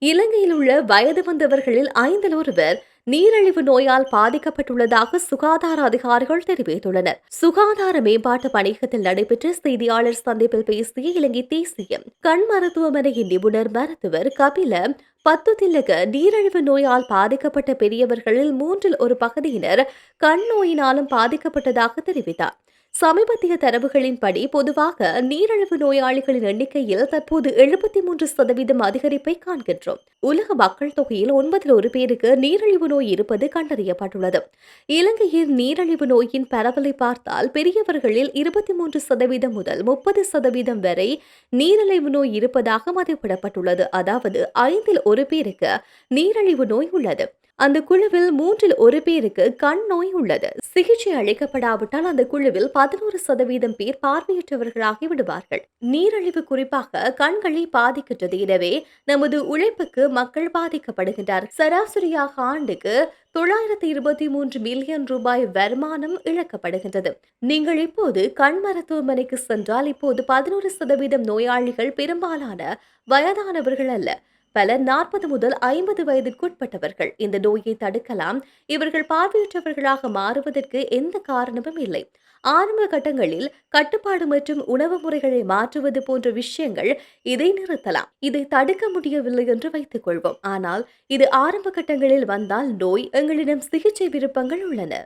இலங்கையில் உள்ள வயது வந்தவர்களில் 5 ஒருவர் நீரிழிவு நோயால் பாதிக்கப்பட்டுள்ளதாக சுகாதார அதிகாரிகள் தெரிவித்துள்ளனர். சுகாதார மேம்பாட்டு பணியகத்தில் நடைபெற்ற செய்தியாளர் சந்திப்பில் பேசிய இலங்கை தேசிய கண் மருத்துவமனையின் நிபுணர் மருத்துவர் கபில பத்துதில்லக நீரிழிவு நோயால் பாதிக்கப்பட்ட பெரியவர்களில் 1/3 பகுதியினர் கண் நோயினாலும் பாதிக்கப்பட்டதாக தெரிவித்தார். சமீபத்திய தரவுகளின்படி பொதுவாக நீரிழிவு நோயாளிகளின் எண்ணிக்கையில் தற்போது 73% அதிகரிப்பை காண்கின்றோம். உலக மக்கள் தொகையில் 9 பேருக்கு நீரிழிவு நோய் இருப்பது கண்டறியப்பட்டுள்ளது. இலங்கையில் நீரிழிவு நோயின் பரவலை பார்த்தால் பெரியவர்களில் 23% முதல் 30% வரை நீரிழிவு நோய் இருப்பதாக மதிப்பிடப்பட்டுள்ளது. அதாவது 1/5 பேருக்கு நீரிழிவு நோய் உள்ளது. அந்த குழுவில் 1/3 பேருக்கு கண் நோய் உள்ளது. சிகிச்சை அளிக்கப்படாவிட்டால் அந்த குழுவில் 11% பேர் பார்வையற்றவர்களாகி விடுவார்கள். நீரிழிவு குறிப்பாக கண்களை பாதிக்கின்றது. எனவே நமது உழைப்புக்கு மக்கள் பாதிக்கப்படுகின்றார். சராசரியாக ஆண்டுக்கு 923 மில்லியன் ரூபாய் வருமானம் இழக்கப்படுகின்றது. நீங்கள் இப்போது கண் மருத்துவமனைக்கு சென்றால் இப்போது 11% நோயாளிகள் பெரும்பாலான வயதானவர்கள் அல்ல. பலர் 40 முதல் 50 வயதிற்குட்பட்டவர்கள். இந்த நோயை தடுக்கலாம். இவர்கள் பார்வையற்றவர்களாக மாறுவதற்கு எந்த காரணமும் இல்லை. ஆரம்ப கட்டங்களில் கட்டுப்பாடு மற்றும் உணவு முறைகளை மாற்றுவது போன்ற விஷயங்கள் இதை நிறுத்தலாம். இதை தடுக்க முடியவில்லை என்று வைத்துக் கொள்வோம். ஆனால் இது ஆரம்ப கட்டங்களில் வந்தால் நோய் எங்களிடம் சிகிச்சை விருப்பங்கள் உள்ளன.